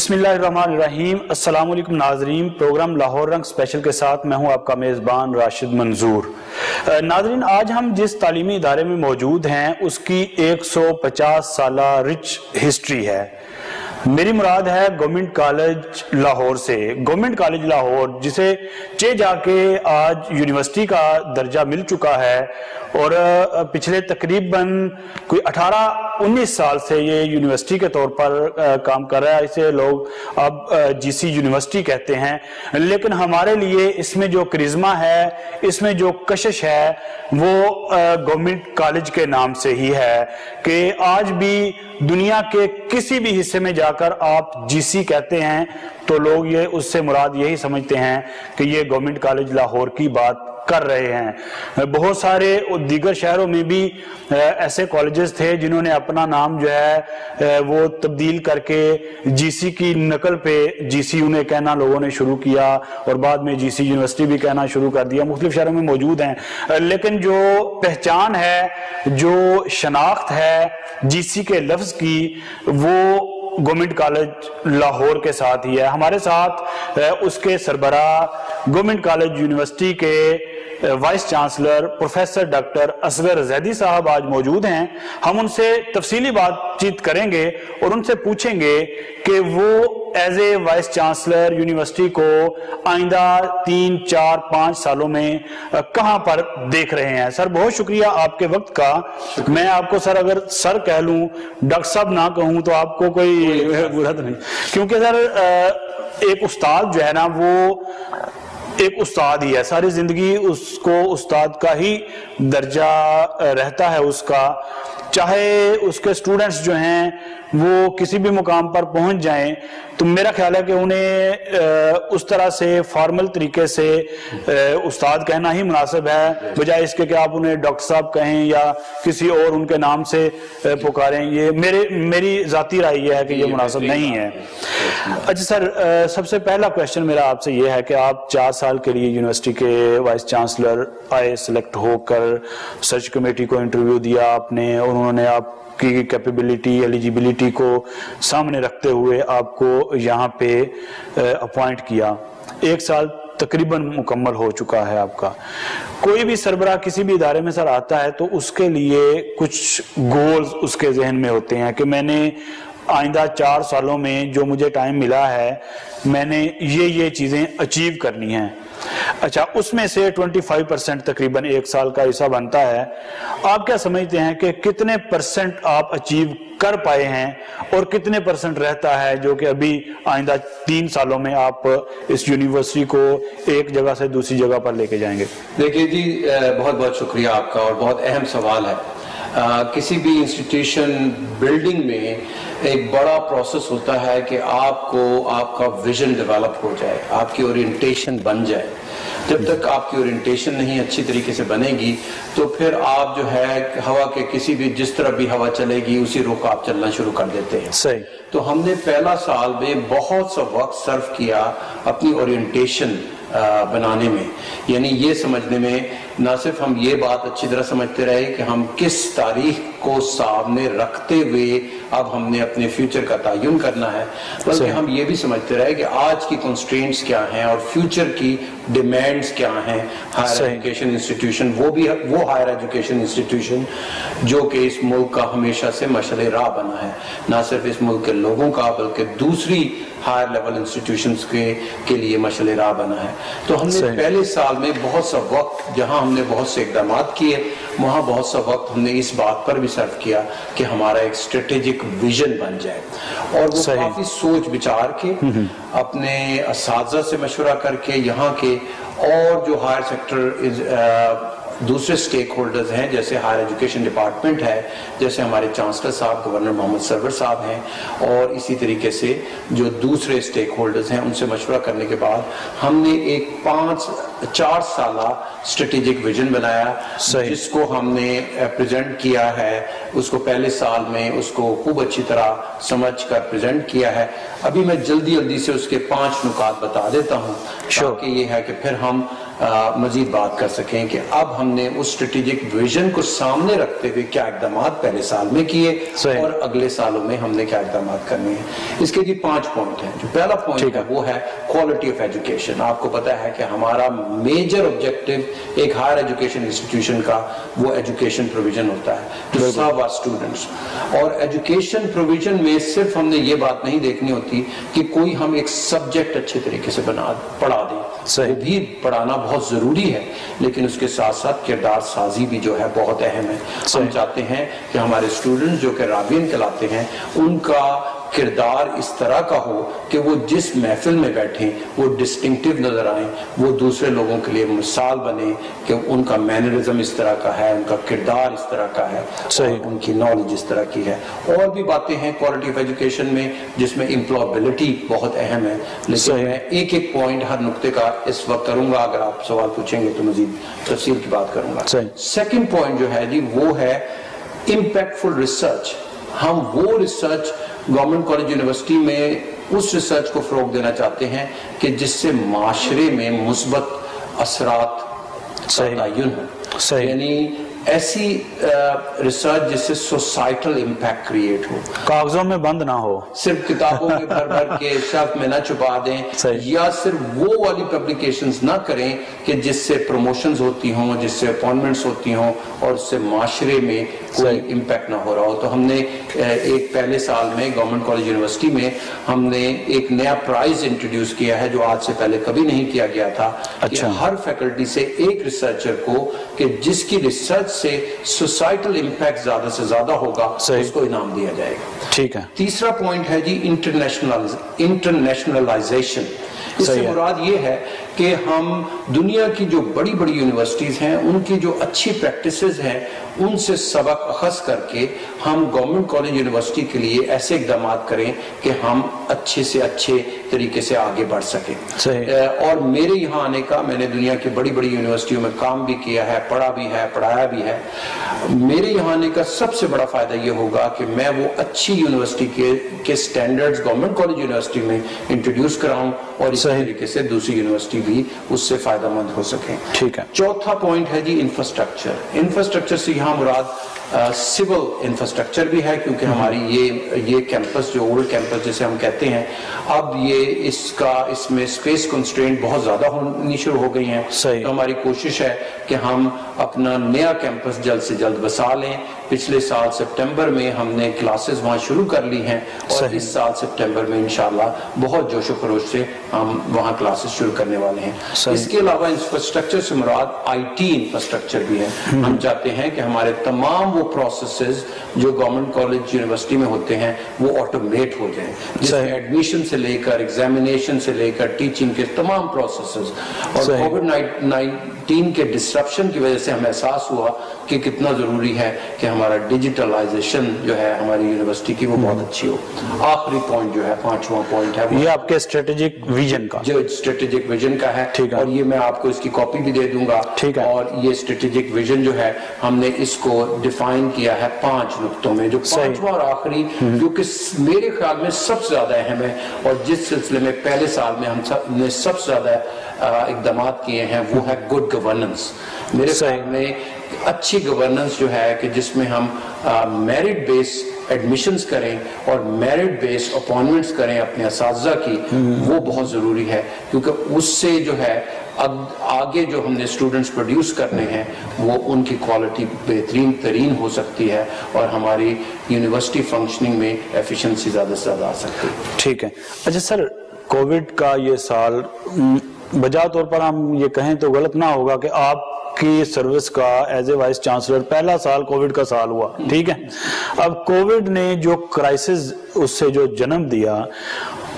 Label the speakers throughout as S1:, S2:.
S1: بسم اللہ الرحمن الرحیم۔ السلام علیکم ناظرین، پروگرام لاہور رنگ اسپیشل کے ساتھ میں ہوں آپ کا میزبان راشد منظور۔ ناظرین، آج ہم جس تعلیمی ادارے میں موجود ہیں اس کی 150 سالہ رچ ہسٹری ہے۔ میری مراد ہے گورنمنٹ کالج لاہور سے۔ گورنمنٹ کالج لاہور جسے جا کے آج یونیورسٹی کا درجہ مل چکا ہے اور پچھلے تقریباً کوئی 18-19 سال سے یہ یونیورسٹی کے طور پر کام کر رہا ہے۔ اسے لوگ اب جی سی یونیورسٹی کہتے ہیں، لیکن ہمارے لیے اس میں جو کرزما ہے، اس میں جو کشش ہے، وہ گورنمنٹ کالج کے نام سے ہی ہے کہ آج بھی دنیا کے کسی بھی حصے میں جا کر آپ جی سی کہتے ہیں تو لوگ یہ اس سے مراد یہی سمجھتے ہیں کہ یہ گورنمنٹ کالج لاہور کی بات کر رہے ہیں۔ بہت سارے دیگر شہروں میں بھی ایسے کالجز تھے جنہوں نے اپنا نام جو ہے وہ تبدیل کر کے جی سی کی نقل پہ جی سی انہیں کہنا لوگوں نے شروع کیا اور بعد میں جی سی یونیورسٹی بھی کہنا شروع کر دیا۔ مختلف شہروں میں موجود ہیں، لیکن جو پہچان ہے، جو شناخت ہے جی سی کے لفظ کی، وہ گورنمنٹ کالج لاہور کے ساتھ ہی ہے۔ ہمارے ساتھ اس کے سربراہ گورنمنٹ کالج یونیورسٹی کے vice chancellor professor doctor Asghar Zaidi صاحب آج موجود ہیں۔ ہم ان سے تفصیلی بات چیت کریں گے اور ان سے پوچھیں گے کہ وہ as a vice chancellor university کو آئندہ 3, 4, 5 سالوں میں کہاں پر دیکھ رہے ہیں۔ سر بہت شکریہ آپ کے وقت کا۔ میں آپ کو سر اگر سر کہہ لوں، ڈاکٹر صاحب نہ کہوں تو آپ کو کوئی برا تو نہیں، کیونکہ سر ایک استاد جو ہے نا وہ ایک استاد ہی ہے، ساری زندگی اس کو استاد کا ہی درجہ رہتا ہے اس کا، چاہے اس کے سٹوڈنٹس جو ہیں وہ کسی بھی مقام پر پہنچ جائیں تو میرا خیال ہے کہ انہیں اس طرح سے فارمل طریقے سے استاد کہنا ہی مناسب ہے، بجائے اس کے کہ آپ انہیں ڈاکٹر صاحب کہیں یا کسی اور ان کے نام سے پکاریں۔ یہ میری ذاتی رائے یہ ہے کہ یہ مناسب نہیں ہے۔ اچھا سر، سب سے پہلا کویشچن میرا آپ سے یہ ہے کہ آپ 4 سال کے لیے یونیورسٹی کے وائس چانسلر آئے، سلیکٹ ہو کر سرچ کمیٹی کو انٹرویو دیا آپ نے، اور انہوں نے آپ کی کیپیبلٹی، ایلیجیبلٹی کو سامنے رکھتے ہوئے آپ کو یہاں پہ اپوائنٹ کیا۔ 1 سال تقریباً مکمل ہو چکا ہے آپ کا۔ کوئی بھی سربراہ کسی بھی ادارے میں سر آتا ہے تو اس کے لیے کچھ گولز اس کے ذہن میں ہوتے ہیں کہ میں نے آئندہ 4 سالوں میں جو مجھے ٹائم ملا ہے میں نے یہ چیزیں اچیو کرنی ہیں۔ اچھا، اس میں سے 25% تقریباً 1 سال کا حصہ بنتا ہے۔ آپ کیا سمجھتے ہیں کہ کتنے % آپ اچیو کر پائے ہیں اور کتنے % رہتا ہے جو کہ ابھی آئندہ 3 سالوں میں آپ اس یونیورسٹی کو ایک جگہ سے دوسری جگہ پر لے کے جائیں گے؟
S2: دیکھیے جی، بہت بہت شکریہ آپ کا، اور بہت اہم سوال ہے۔ کسی بھی انسٹیٹیوشن بلڈنگ میں ایک بڑا پروسیس ہوتا ہے کہ آپ کا ویژن ڈیولپ ہو جائے، آپ کی اورینٹیشن بن جائے۔ جب تک آپ کی اورینٹیشن نہیں اچھی طریقے سے بنے گی تو پھر آپ جو ہے ہوا کے کسی بھی جس طرح بھی ہوا چلے گی اسی رخ آپ چلنا شروع کر دیتے ہیں۔
S1: صحیح۔
S2: تو ہم نے پہلا سال میں بہت سا وقت صرف کیا اپنی اورینٹیشن بنانے میں، یعنی یہ سمجھنے میں، نہ صرف ہم یہ بات اچھی طرح سمجھتے رہے کہ ہم کس تاریخ کو سامنے رکھتے ہوئے اب ہم نے اپنے فیوچر کا تعین کرنا ہے، بلکہ ہم یہ بھی سمجھتے رہے کہ آج کی کنسٹرینٹس کیا ہیں اور فیوچر کی ڈیمانڈز کیا ہیں۔ ہائر ایجوکیشن انسٹیٹیوشن، وہ ہائر ایجوکیشن انسٹیٹیوشن جو کہ اس ملک کا ہمیشہ سے مشعل راہ بنا ہے، نہ صرف اس ملک کے لوگوں کا بلکہ دوسری ہائر لیول انسٹیٹیوشنز کے لیے مشعل راہ بنا ہے۔ تو ہم نے پہلے سال میں بہت سا وقت، جہاں ہم نے بہت سے اقدامات کیے، وہاں بہت سا وقت ہم نے اس بات پر بھی صرف کیا کہ ہمارا ایک اسٹریٹجک ویژن بن جائے، اور وہ کافی سوچ بچار کے اپنے اساتذہ سے مشورہ کر کے، یہاں کے اور جو ہائر سیکٹر دوسرے سٹیک ہولڈرز ہیں، جیسے ہائر ایجوکیشن ڈپارٹمنٹ ہے، جیسے ہمارے چانسلر صاحب گورنر محمد سرور صاحب ہیں، اور اسی طریقے سے جو دوسرے سٹیک ہولڈرز ہیں، ان سے مشورہ کرنے کے بعد ہم نے ایک 4 سالہ اسٹریٹجک ویژن بنایا، جس کو ہم نے پریزنٹ کیا ہے۔ اس کو پہلے سال میں اس کو خوب اچھی طرح سمجھ کر پریزنٹ کیا ہے۔ ابھی میں جلدی سے اس کے 5 نکات بتا دیتا ہوں، تاکہ یہ ہے کہ پھر ہم مزید بات کر سکیں کہ اب ہم نے اس اسٹریٹجک ویژن کو سامنے رکھتے ہوئے کیا اقدامات پہلے سال میں کیے اور اگلے سالوں میں ہم نے کیا اقدامات کرنے ہیں. اس کے 5 پوائنٹ ہیں. جو پہلا پوائنٹ ہے وہ ہے کوالٹی آف ایجوکیشن. آپ کو پتا ہے کہ ہمارا میجر آبجیکٹو ایک ہائر ایجوکیشن انسٹیٹیوشن کا وہ ایجوکیشن پروویژن ہوتا ہے ٹو سرو آور اسٹوڈنٹس. اور ایجوکیشن پروویژن میں صرف ہم نے یہ بات نہیں دیکھنی ہوتی کہ کوئی ہم ایک سبجیکٹ اچھے طریقے سے پڑھا دیں. وہ بھی پڑھانا بہت ضروری ہے, لیکن اس کے ساتھ ساتھ کردار سازی بھی جو ہے بہت اہم ہے. ہم چاہتے ہیں کہ ہمارے اسٹوڈنٹس جو کہ رابین کہلاتے ہیں ان کا کردار اس طرح کا ہو کہ وہ جس محفل میں بیٹھیں وہ ڈسٹنکٹیو نظر آئیں, وہ دوسرے لوگوں کے لیے مثال بنے کہ ان کا مینرزم اس طرح کا ہے, ان کا کردار اس طرح کا ہے, ان کی نالج اس طرح کی ہے. اور بھی باتیں ہیں کوالٹی آف ایجوکیشن میں جس میں امپلائبلٹی بہت اہم ہے, لیکن میں ایک پوائنٹ ہر نقطے کا اس وقت کروں گا. اگر آپ سوال پوچھیں گے تو مزید تفصیل کی بات کروں گا. سیکنڈ پوائنٹ جو ہے جی وہ ہے امپیکٹفل ریسرچ. ہم وہ ریسرچ گورنمنٹ کالج یونیورسٹی میں اس ریسرچ کو فروغ دینا چاہتے ہیں کہ جس سے معاشرے میں مثبت اثرات تعین ہوں. یعنی ایسی ریسرچ جس سے سوسائٹل امپیکٹ کریٹ ہو,
S1: کاغذوں میں بند نہ ہو,
S2: صرف کتابوں میں بھر بھر کے شیلف میں نہ چھپا دیں, یا صرف وہ والی پبلیکیشنز نہ کریں کہ جس سے پروموشنز ہوتی ہوں, جس سے اپوائنٹمنٹس ہوتی ہوں اور اس سے معاشرے میں کوئی امپیکٹ نہ ہو رہا ہو. تو ہم نے ایک پہلے سال میں گورنمنٹ کالج یونیورسٹی میں ہم نے ایک نیا پرائز انٹروڈیوس کیا ہے جو آج سے پہلے کبھی نہیں کیا گیا تھا, کہ ہر فیکلٹی سے ایک ریسرچر کو کہ جس کی ریسرچ سے سوسائٹل امپیکٹ زیادہ سے زیادہ ہوگا اس کو انعام دیا جائے گا. ٹھیک ہے. تیسرا پوائنٹ ہے جی انٹرنیشنلائزیشن. اس سے مراد یہ ہے کہ ہم دنیا کی جو بڑی بڑی یونیورسٹیز ہیں ان کی جو اچھی پریکٹسز ہیں ان سے سبق اخذ کر کے ہم گورنمنٹ کالج یونیورسٹی کے لیے ایسے اقدامات کریں کہ ہم اچھے سے اچھے طریقے سے آگے بڑھ سکیں. اور میرے یہاں آنے کا, میں نے دنیا کی بڑی بڑی یونیورسٹیوں میں کام بھی کیا ہے, پڑھا بھی ہے, پڑھایا بھی ہے. میرے یہاں آنے کا سب سے بڑا فائدہ یہ ہوگا کہ میں وہ اچھی یونیورسٹی کے سٹینڈرڈز گورنمنٹ کالج یونیورسٹی میں انٹروڈیوس کراؤں اور اس طریقے سے دوسری یونیورسٹی بھی اس سے فائدہ مند ہو سکیں. ٹھیک ہے. چوتھا پوائنٹ ہے جی انفراسٹرکچر. انفراسٹرکچر سے یہاں مراد سول انفراسٹرکچر بھی ہے, کیونکہ ہماری یہ کیمپس جو اولڈ کیمپس جسے ہم کہتے ہیں, اب یہ اس میں اسپیس کنسٹرینٹ بہت زیادہ ہونی شروع ہو گئی ہیں. تو ہماری کوشش ہے کہ ہم اپنا نیا کیمپس جلد سے جلد بسا لیں. پچھلے سال سپٹمبر میں ہم نے کلاسز وہاں شروع کر لی ہیں اور اس سال سپٹمبر میں انشاءاللہ بہت جوش و خروش سے ہم وہاں کلاسز شروع کرنے والے ہیں. اس کے علاوہ انفراسٹرکچر سے مراد آئی ٹی انفراسٹرکچر بھی ہے. ہم چاہتے ہیں کہ ہمارے تمام وہ پروسیسز جو گورنمنٹ کالج یونیورسٹی میں ہوتے ہیں وہ آٹومیٹ ہو جائیں, جس میں ایڈمیشن سے لے کر ایگزامینیشن سے لے کر ٹیچنگ کے تمام پروسیسز. اور کووڈ-19 کے ڈسرپشن کی وجہ سے ہمیں احساس ہوا کہ کتنا ضروری ہے کہ ہمارا ڈیجیٹلائزیشن جو ہے ہماری یونیورسٹی کی وہ بہت اچھی ہو. آخری پوائنٹ جو ہے, پانچواں پوائنٹ ہے,
S1: یہ آپ کے اسٹریٹجک ویژن کا,
S2: جو اسٹریٹجک ویژن کا ہے, اور یہ میں آپ کو اس کی کاپی بھی دے دوں گا. اور یہ اسٹریٹجک ویژن جو ہے ہم نے اس کو ڈیفائن کیا ہے 5 نقطوں میں. جو پانچواں اور آخری جو کہ میرے خیال میں سب سے زیادہ اہم ہے اور جس سلسلے میں پہلے سال میں ہم نے سب سے زیادہ اقدامات کیے ہیں وہ ہے گڈ گورننس. میرے خیال میں اچھی گورننس جو ہے کہ جس میں ہم میرٹ بیس ایڈمیشنز کریں اور میرٹ بیس اپوائنٹمنٹس کریں اپنے اساتذہ کی, وہ بہت ضروری ہے, کیونکہ اس سے جو ہے آگے جو ہم نے اسٹوڈنٹس پروڈیوس کرنے ہیں وہ ان کی کوالٹی بہترین ترین ہو سکتی ہے اور ہماری یونیورسٹی فنکشننگ میں ایفیشنسی زیادہ سے زیادہ آ سکتی ہے. ٹھیک ہے.
S1: اچھا سر, کووڈ کا یہ سال بجا طور پر ہم یہ کہیں تو غلط نہ ہوگا کہ آپ کی سروس کا ایز اے وائس چانسلر پہلا سال کووڈ کا سال ہوا. ٹھیک ہے. اب کووڈ نے جو کرائسس اس سے جو جنم دیا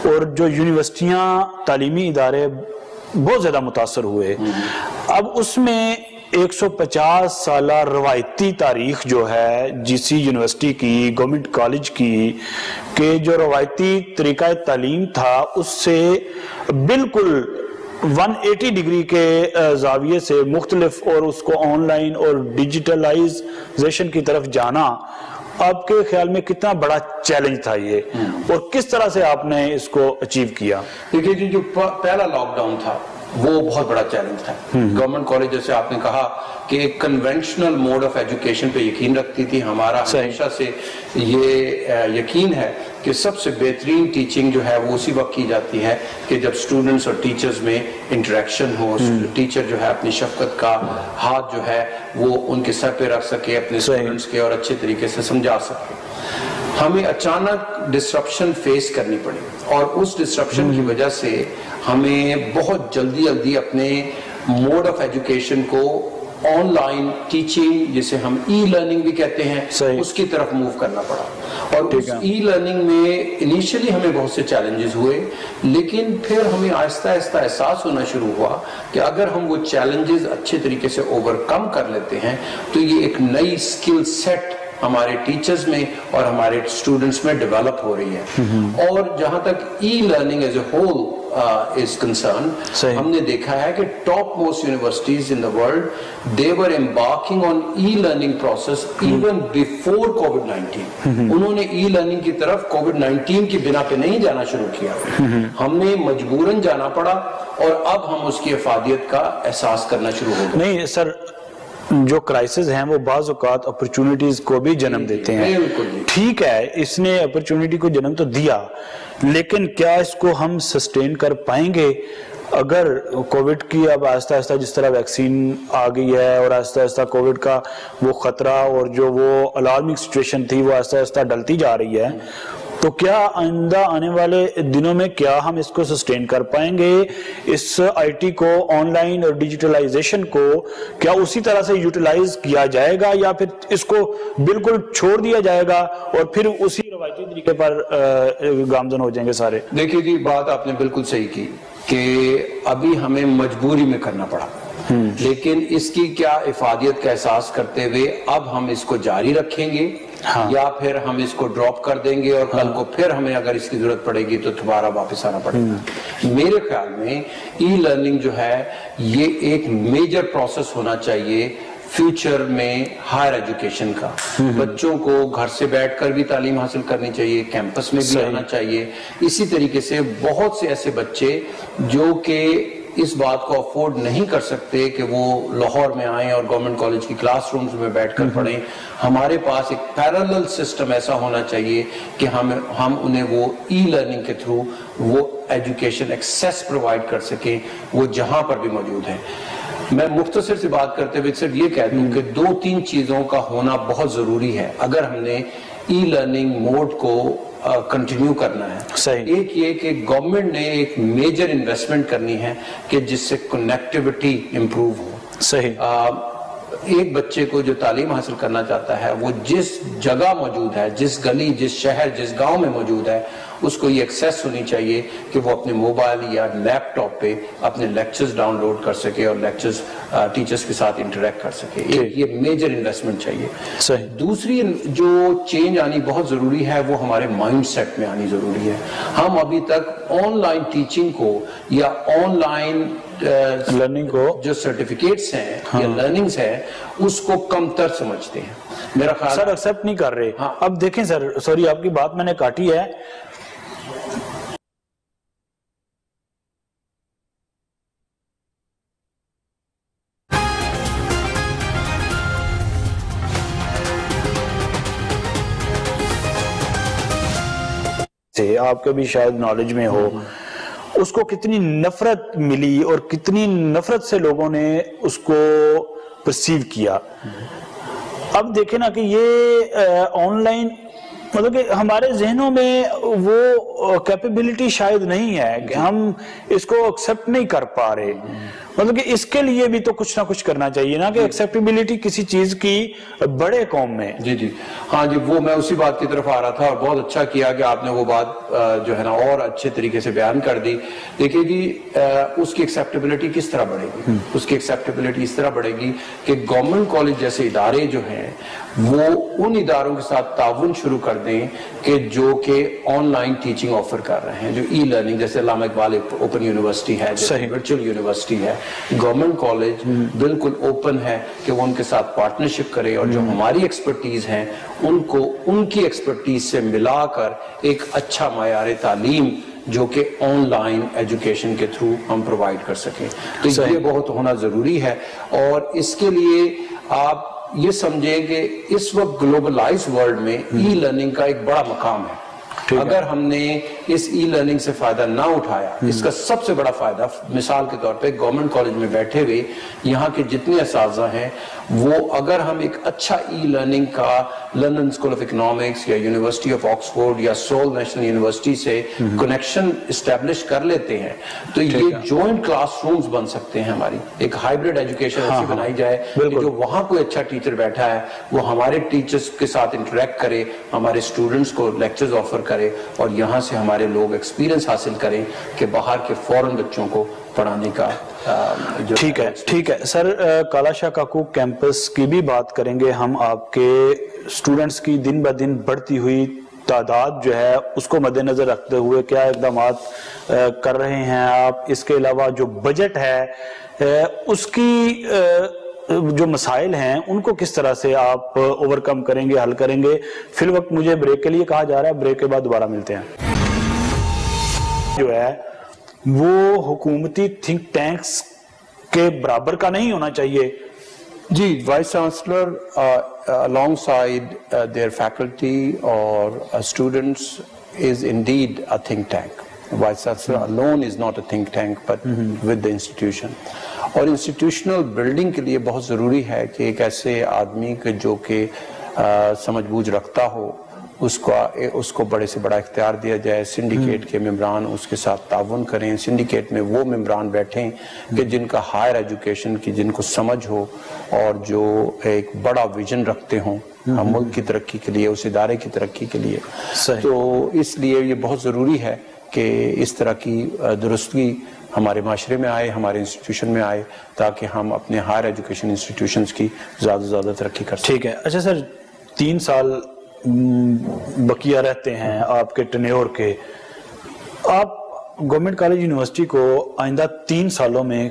S1: اور جو یونیورسٹیاں تعلیمی ادارے بہت زیادہ متاثر ہوئے, اب اس میں 150 سالہ روایتی تاریخ جو ہے جی سی یونیورسٹی کی, گورنمنٹ کالج کی, کہ جو روایتی طریقہ تعلیم تھا اس سے بالکل 180 ڈگری کے زاویے سے مختلف اور اس کو آن لائن اور ڈیجیٹلائزیشن کی طرف جانا آپ کے خیال میں کتنا بڑا چیلنج تھا یہ, اور کس طرح سے آپ نے اس کو اچیو کیا؟
S2: دیکھیے جی, جو پہلا لاک ڈاؤن تھا وہ بہت بڑا چیلنج تھا. گورنمنٹ کالج جیسے آپ نے کہا کہ ایک کنونشنل موڈ آف ایجوکیشن پہ یقین رکھتی تھی. ہمارا ہمیشہ سے یہ یقین ہے کہ سب سے بہترین ٹیچنگ جو ہے وہ اسی وقت کی جاتی ہے کہ جب اسٹوڈنٹس اور ٹیچرز میں انٹریکشن ہو. ٹیچر جو ہے اپنی شفقت کا ہاتھ جو ہے وہ ان کے سر پہ رکھ سکے اپنے اسٹوڈنٹس کے اور اچھے طریقے سے سمجھا سکے. ہمیں اچانک ڈسرپشن فیس کرنی پڑی اور اس ڈسرپشن کی وجہ سے ہمیں بہت جلدی اپنے موڈ آف ایجوکیشن کو آن لائن ٹیچنگ جسے ہم ای لرننگ بھی کہتے ہیں اس کی طرف موو کرنا پڑا. اور اس ای لرننگ میں انیشلی ہمیں بہت سے چیلنجز ہوئے, لیکن پھر ہمیں آہستہ آہستہ احساس ہونا شروع ہوا کہ اگر ہم وہ چیلنجز اچھے طریقے سے اوور کم کر لیتے ہیں تو یہ ایک نئی اسکل سیٹ ہمارے ٹیچرز میں اور ہمارے اسٹوڈنٹس میں ڈیولپ ہو رہی ہے. اور جہاں تک e learning as a whole is concerned, ہم نے دیکھا ہے کہ top most universities in the world they were embarking on e-learning process even before COVID-19. انہوں نے ای لرننگ کی طرف COVID-19 کی بنا پہ نہیں جانا شروع کیا. ہم نے مجبوراً جانا پڑا اور اب ہم اس کی افادیت کا احساس کرنا شروع ہو گئے.
S1: نہیں سر, جو کرائسس ہیں وہ بعض اوقات اپرچونٹیز کو بھی جنم دیتے ہیں. ٹھیک ہے, اس نے اپرچونٹی کو جنم تو دیا, لیکن کیا اس کو ہم سسٹین کر پائیں گے اگر کووڈ کی اب آہستہ آہستہ جس طرح ویکسین آ گئی ہے اور آہستہ آہستہ کووڈ کا وہ خطرہ اور جو وہ الارمنگ سچویشن تھی وہ آہستہ آہستہ ڈلتی جا رہی ہے, تو کیا آئندہ آنے والے دنوں میں کیا ہم اس کو سسٹین کر پائیں گے؟ اس آئی ٹی کو, آن لائن اور ڈیجیٹلائزیشن کو کیا اسی طرح سے یوٹیلائز کیا جائے گا یا پھر اس کو بالکل چھوڑ دیا جائے گا اور پھر اسی روایتی طریقے پر گامزن ہو جائیں گے سارے؟
S2: دیکھیے جی, بات آپ نے بالکل صحیح کی کہ ابھی ہمیں مجبوری میں کرنا پڑا, لیکن اس کی کیا افادیت کا احساس کرتے ہوئے اب ہم اس کو جاری رکھیں گے یا پھر ہم اس کو ڈراپ کر دیں گے اور کل کو پھر ہمیں اگر اس کی ضرورت پڑے گی تو دوبارہ واپس آنا پڑے گا. میرے خیال میں ای لرننگ جو ہے یہ ایک میجر پروسیس ہونا چاہیے فیوچر میں ہائر ایجوکیشن کا. بچوں کو گھر سے بیٹھ کر بھی تعلیم حاصل کرنی چاہیے, کیمپس میں بھی آنا چاہیے. اسی طریقے سے بہت سے ایسے بچے جو کہ اس بات کو افورڈ نہیں کر سکتے کہ وہ لاہور میں آئیں اور گورنمنٹ کالج کی کلاس رومز میں بیٹھ کر پڑھیں, ہمارے پاس ایک پیرالل سسٹم ایسا ہونا چاہیے کہ ہم انہیں وہ ای لرننگ کے تھرو وہ ایجوکیشن ایکسیس پرووائڈ کر سکیں وہ جہاں پر بھی موجود ہیں. میں مختصر سی بات کرتے ہوئے صرف یہ کہہ دوں کہ 2-3 چیزوں کا ہونا بہت ضروری ہے اگر ہم نے ای لرننگ موڈ کو کنٹینیو کرنا ہے. ایک یہ کہ گورنمنٹ نے ایک میجر انویسٹمنٹ کرنی ہے کہ جس سے کنیکٹیوٹی امپروو ہو. ایک بچے کو جو تعلیم حاصل کرنا چاہتا ہے وہ جس جگہ موجود ہے, جس گلی, جس شہر, جس گاؤں میں موجود ہے, اس کو یہ ایکسیس ہونی چاہیے کہ وہ اپنے موبائل یا لیپ ٹاپ پہ اپنے لیکچرز ڈاؤن لوڈ کر سکے اور لیکچرز ٹیچرز کے ساتھ انٹریکٹ کر سکے. یہ میجر انویسٹمنٹ چاہیے. دوسری جو چینج آنی بہت ضروری ہے وہ ہمارے مائنڈ سیٹ میں آنی ضروری ہے. ہم ابھی تک آن لائن ٹیچنگ کو یا آن لائن
S1: لرننگ کو
S2: جو سرٹیفکیٹس ہیں یا لرننگز ہیں اس کو کم تر سمجھتے ہیں. میرا خیال
S1: سر ایکسپٹ نہیں کر رہے. اب دیکھیں سر, سوری آپ کی بات میں نے کاٹی ہے. آپ کے بھی شاید نالج میں ہو اس کو کتنی نفرت ملی اور کتنی نفرت سے لوگوں نے اس کو پرسیو کیا. اب دیکھیں نا کہ یہ آن لائن مطلب کہ ہمارے ذہنوں میں وہ کیپیبلٹی شاید نہیں ہے کہ ہم اس کو ایکسپٹ نہیں کر پا رہے. مطلب کہ اس کے لیے بھی تو کچھ نہ کچھ کرنا چاہیے نا کہ ایکسیپٹیبلٹی کسی چیز کی بڑے قوم میں.
S2: جی ہاں جی, وہ میں اسی بات کی طرف آ رہا تھا اور بہت اچھا کیا کہ آپ نے وہ بات جو ہے نا اور اچھے طریقے سے بیان کر دی. دیکھیے جی, اس کی ایکسیپٹیبلٹی کس طرح بڑھے گی؟ اس کی ایکسیپٹیبلٹی اس طرح بڑھے گی کہ گورنمنٹ کالج جیسے ادارے جو ہیں وہ ان اداروں کے ساتھ تعاون شروع کر دیں کہ جو کہ آن لائن ٹیچنگ آفر کر رہے ہیں, جو ای لرننگ, جیسے علامہ اقبال اوپن یونیورسٹی ہے, جیسے ورچوئل یونیورسٹی ہے. گورنمنٹ کالج بالکل اوپن ہے کہ وہ ان کے ساتھ پارٹنرشپ کرے اور جو ہماری ایکسپرٹیز ہیں ان کو ان کی ایکسپرٹیز سے ملا کر ایک اچھا معیار تعلیم جو کہ آن لائن ایجوکیشن کے تھرو ہم پرووائڈ کر سکیں. تو یہ بہت ہونا ضروری ہے, اور اس کے لیے آپ یہ سمجھیں کہ اس وقت گلوبلائز ورلڈ میں ای لرننگ کا ایک بڑا مقام ہے. اگر ہم نے اس ای لرننگ سے فائدہ نہ اٹھایا, اس کا سب سے بڑا فائدہ مثال کے طور پہ گورنمنٹ کالج میں بیٹھے ہوئے یہاں کے جتنے اساتذہ ہیں وہ اگر ہم ایک اچھا ای لرننگ کا لندن اسکول آف اکنامکس یا یونیورسٹی آف آکسفورڈ یا سول نیشنل یونیورسٹی سے کنیکشن اسٹیبلش کر لیتے ہیں تو یہ جوائنٹ کلاس رومز بن سکتے ہیں. ہماری ایک ہائبرڈ ایجوکیشن ایسی بنائی جائے کہ جو وہاں کوئی اچھا ٹیچر بیٹھا ہے وہ ہمارے ٹیچرز کے ساتھ انٹریکٹ کرے, ہمارے اسٹوڈنٹس کو لیکچرز آفر کرے, اور یہاں سے ہمارے لوگ ایکسپیرینس حاصل کریں کہ باہر کے فورن بچوں کو پڑھانے کا.
S1: ٹھیک ہے سر, کالا شاہ کاکو کیمپس کی بھی بات کریں گے ہم. آپ کے اسٹوڈنٹس کی دن بہ دن بڑھتی ہوئی تعداد جو ہے اس کو مد نظر رکھتے ہوئے کیا اقدامات کر رہے ہیں آپ؟ اس کے علاوہ جو بجٹ ہے اس کی جو مسائل ہیں ان کو کس طرح سے آپ اوورکم کریں گے, حل کریں گے؟ فی الوقت مجھے بریک کے لیے کہا جا رہا ہے, بریک کے بعد دوبارہ ملتے ہیں. جو ہے وہ حکومتی تھنک ٹینکس کے برابر کا نہیں ہونا چاہیے.
S2: جی, vice chancellor alongside their faculty or students is indeed a think tank. Vice Chancellor alone is not a think tank but with the institution. اور انسٹیٹیوشنل بلڈنگ کے لیے بہت ضروری ہے کہ ایک ایسے آدمی جو کہ سمجھ بوجھ رکھتا ہو اس کو بڑے سے بڑا اختیار دیا جائے. سنڈیکیٹ کے ممبران اس کے ساتھ تعاون کریں. سنڈیکیٹ میں وہ ممبران بیٹھیں کہ جن کا ہائر ایجوکیشن کی جن کو سمجھ ہو اور جو ایک بڑا ویژن رکھتے ہوں ملک کی ترقی کے لیے, اس ادارے کی ترقی کے لیے. تو اس لیے یہ بہت ضروری ہے کہ اس طرح کی درستگی ہمارے معاشرے میں آئے, ہمارے انسٹیٹیوشن میں آئے, تاکہ ہم اپنے ہائر ایجوکیشن انسٹیٹیوشنز کی زیادہ سے زیادہ ترقی کر سکیں.
S1: ٹھیک ہے. اچھا سر, 3 سال بقیہ رہتے ہیں آپ کے ٹینیور کے. آپ گورنمنٹ کالج یونیورسٹی کو آئندہ 3 سالوں میں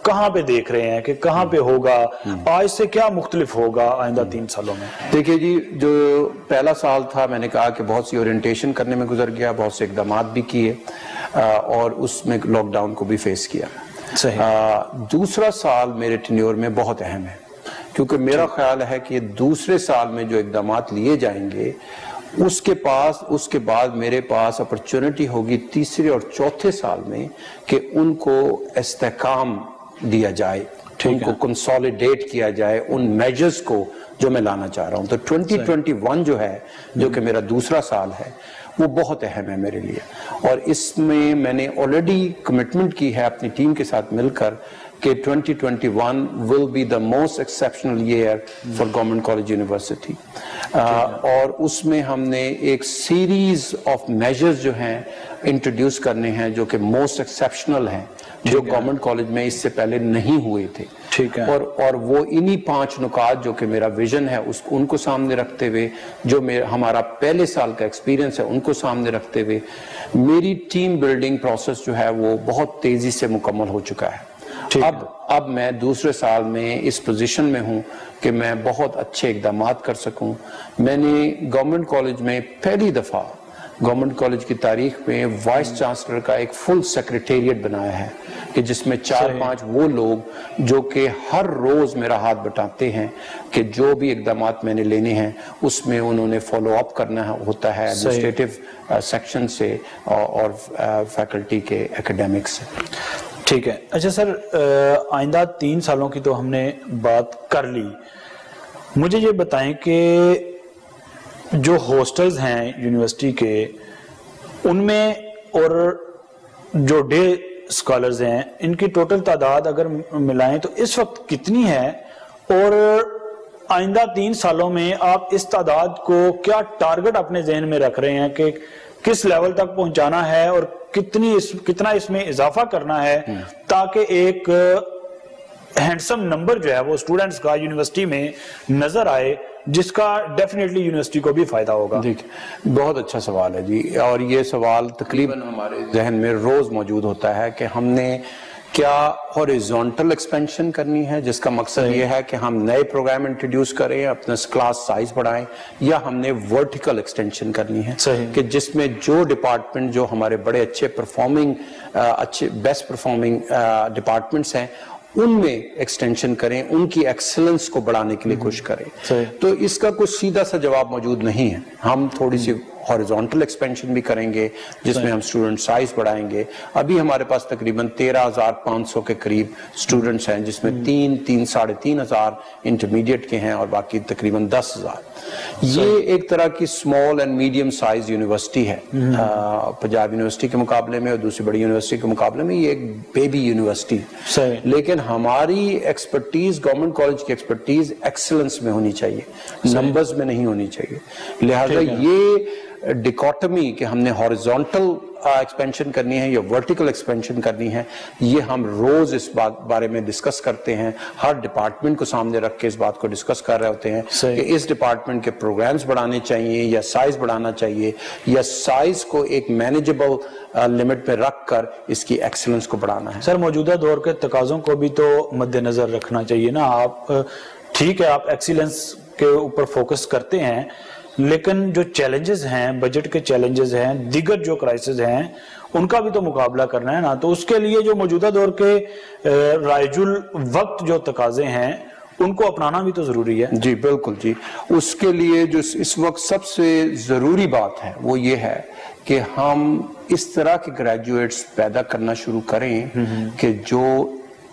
S1: کہاں پہ دیکھ رہے ہیں کہ کہاں پہ ہوگا؟ آج سے کیا مختلف ہوگا آئندہ 3 سالوں میں؟
S2: دیکھیں جی, جو پہلا سال تھا میں نے کہا کہ بہت سی اورینٹیشن کرنے میں گزر گیا, بہت سے اقدامات بھی کیے اور اس میں لاک ڈاؤن کو بھی فیس کیا. دوسرا سال میرے ٹینیور میں بہت اہم ہے, کیونکہ میرا خیال ہے کہ دوسرے سال میں جو اقدامات لیے جائیں گے اس کے بعد میرے پاس اپرچونٹی ہوگی تیسرے اور چوتھے سال میں کہ ان کو استحکام دیا جائے, ان کو کنسولیڈیٹ کیا جائے ان میجرز کو جو میں لانا چاہ رہا ہوں. تو 2021 جو ہے, جو کہ میرا دوسرا سال ہے, وہ بہت اہم ہے میرے لیے. اور اس میں نے آلریڈی کمٹمنٹ کی ہے اپنی ٹیم کے ساتھ مل کر کہ 2021 will be the most exceptional year for Government College University. اور اس میں ہم نے ایک سیریز آف میجرز جو ہیں انٹروڈیوس کرنے ہیں جو کہ موسٹ ایکسیپشنل ہیں, جو گورنمنٹ کالج میں اس سے پہلے نہیں ہوئے تھے. اور وہ انہی 5 نکات جو کہ میرا ویژن ہے ان کو سامنے رکھتے ہوئے, جو ہمارا پہلے سال کا ایکسپیرینس ہے ان کو سامنے رکھتے ہوئے, میری ٹیم بلڈنگ پروسیس جو ہے وہ بہت تیزی سے مکمل ہو چکا ہے. اب میں دوسرے سال میں اس پوزیشن میں ہوں کہ میں بہت اچھے اقدامات کر سکوں. میں نے گورنمنٹ کالج میں پہلی دفعہ گورنمنٹ کالج کی تاریخ میں وائس چانسلر کا ایک فل سیکریٹریٹ بنایا ہے کہ جس میں 4-5 وہ لوگ جو کہ ہر روز میرا ہاتھ بٹاتے ہیں کہ جو بھی اقدامات میں نے لینے ہیں اس میں انہوں نے فالو اپ کرنا ہوتا ہے ایڈمنسٹریٹو سیکشن سے اور فیکلٹی کے ایکیڈیمکس سے.
S1: ٹھیک ہے. اچھا سر, آئندہ 3 سالوں کی تو ہم نے بات کر لی. مجھے یہ بتائیں کہ جو ہاسٹلز ہیں یونیورسٹی کے, ان میں اور جو ڈے اسکالرز ہیں, ان کی ٹوٹل تعداد اگر ملائیں تو اس وقت کتنی ہے؟ اور آئندہ 3 سالوں میں آپ اس تعداد کو کیا ٹارگٹ اپنے ذہن میں رکھ رہے ہیں کہ کس لیول تک پہنچانا ہے اور کتنا اس میں اضافہ کرنا ہے تاکہ ایک ہینڈسم نمبر جو ہے وہ اسٹوڈنٹس کا یونیورسٹی میں نظر آئے, جس کا ڈیفینیٹلی یونیورسٹی کو بھی فائدہ ہوگا؟
S2: بہت اچھا سوال ہے جی, اور یہ سوال تقریباً ہمارے ذہن میں روز موجود ہوتا ہے کہ ہم نے کیا ہاریزونٹل ایکسپینشن کرنی ہے جس کا مقصد یہ ہے کہ ہم نئے پروگرام انٹروڈیوس کریں، اپنا کلاس سائز بڑھائیں، یا ہم نے ورٹیکل ایکسٹینشن کرنی ہے کہ جس میں جو ڈپارٹمنٹ جو ہمارے بڑے اچھے بیسٹ پرفارمنگ ڈپارٹمنٹس ہیں ان میں ایکسٹینشن کریں، ان کی ایکسلنس کو بڑھانے کے لیے کوشش کریں. تو اس کا کوئی سیدھا سا جواب موجود نہیں ہے. ہم تھوڑی سی ہاریزونٹل ایکسپینشن بھی کریں گے جس میں ہم اسٹوڈنٹ سائز بڑھائیں گے. ابھی ہمارے پاس تقریباً 13,500 کے قریب اسٹوڈنٹس ہیں جس میں 3,000 انٹرمیڈیٹ کے ہیں اور باقی تقریباً 10,000. یہ ایک طرح کی small and medium size university ہے پنجاب یونیورسٹی کے مقابلے میں اور دوسری بڑی یونیورسٹی کے مقابلے میں. یہ ایک بیبی یونیورسٹی ہے، لیکن ہماری ایکسپرٹیز، گورنمنٹ کالج کی ایکسپرٹیز ایکسلنس میں ہونی چاہیے، نمبرز میں نہیں ہونی چاہیے. لہٰذا یہ ڈیکوٹمی کہ ہم نے ہاریزونٹل ایکسپینشن کرنی ہے یا ورٹیکل ایکسپینشن کرنی ہے، یہ ہم روز اس بارے میں ڈسکس کرتے ہیں. ہر ڈپارٹمنٹ کو سامنے رکھ کے اس بات کو ڈسکس کر رہے ہوتے ہیں کہ اس ڈپارٹمنٹ کے پروگرامز بڑھانے چاہیے یا سائز بڑھانا چاہیے، یا سائز کو ایک مینیجبل لمٹ میں رکھ کر اس کی ایکسلنس کو بڑھانا ہے.
S1: سر موجودہ دور کے تقاضوں کو بھی تو مد نظر رکھنا چاہیے نا. آپ ٹھیک ہے آپ ایکسیلنس کے اوپر فوکس کرتے ہیں، لیکن جو چیلنجز ہیں، بجٹ کے چیلنجز ہیں، دیگر جو کرائسز ہیں، ان کا بھی تو مقابلہ کرنا ہے نا. تو اس کے لیے جو موجودہ دور کے رائج الوقت جو تقاضے ہیں ان کو اپنانا بھی تو ضروری ہے.
S2: جی بالکل جی. اس کے لیے جو اس وقت سب سے ضروری بات ہے وہ یہ ہے کہ ہم اس طرح کے گریجویٹس پیدا کرنا شروع کریں کہ جو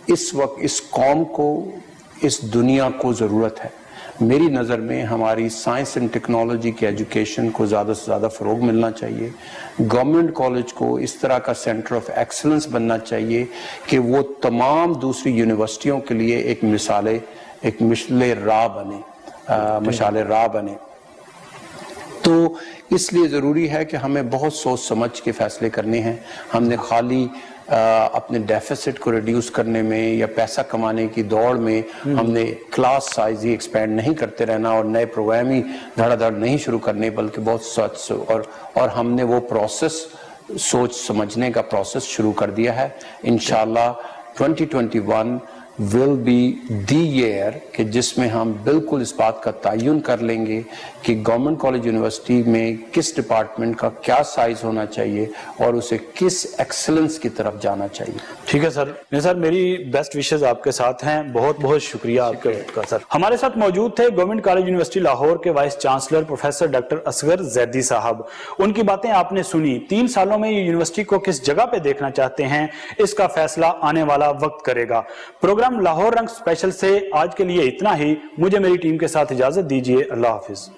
S2: اس وقت اس قوم کو، اس دنیا کو ضرورت ہے. میری نظر میں ہماری سائنس اینڈ ٹیکنالوجی کی ایجوکیشن کو زیادہ سے زیادہ فروغ ملنا چاہیے. گورنمنٹ کالج کو اس طرح کا سینٹر آف ایکسلنس بننا چاہیے کہ وہ تمام دوسری یونیورسٹیوں کے لیے ایک مشعل راہ بنے. تو اس لیے ضروری ہے کہ ہمیں بہت سوچ سمجھ کے فیصلے کرنے ہیں. ہم نے خالی اپنے ڈیفیسٹ کو ریڈیوس کرنے میں یا پیسہ کمانے کی دوڑ میں ہم نے کلاس سائز ہی ایکسپینڈ نہیں کرتے رہنا اور نئے پروگرام ہی دھڑا دھڑ نہیں شروع کرنے، بلکہ بہت سچ اور ہم نے وہ پروسیس، سوچ سمجھنے کا پروسیس شروع کر دیا ہے. انشاءاللہ 2021 will be the year کہ جس میں ہم بالکل اس بات کا تعین کر لیں گے کہ گورنمنٹ کالج یونیورسٹی میں کس ڈپارٹمنٹ کا کیا سائز ہونا چاہیے اور اسے کس ایکسلنس کی طرف جانا چاہیے.
S1: ٹھیک ہے سر. سر میری بیسٹ وشز آپ کے ساتھ ہیں. بہت بہت شکریہ آپ کا سر. ہمارے ساتھ موجود تھے گورنمنٹ کالج یونیورسٹی لاہور کے vice chancellor professor doctor Asghar Zaidi صاحب. ان کی باتیں آپ نے سنی. 3 سالوں میں یہ یونیورسٹی کو کس جگہ پہ دیکھنا چاہتے ہیں اس کا فیصلہ آنے والا وقت کرے گا. پروگرام لاہور رنگ اسپیشل سے آج کے لیے اتنا ہی. مجھے میری ٹیم کے ساتھ اجازت دیجیے. اللہ حافظ.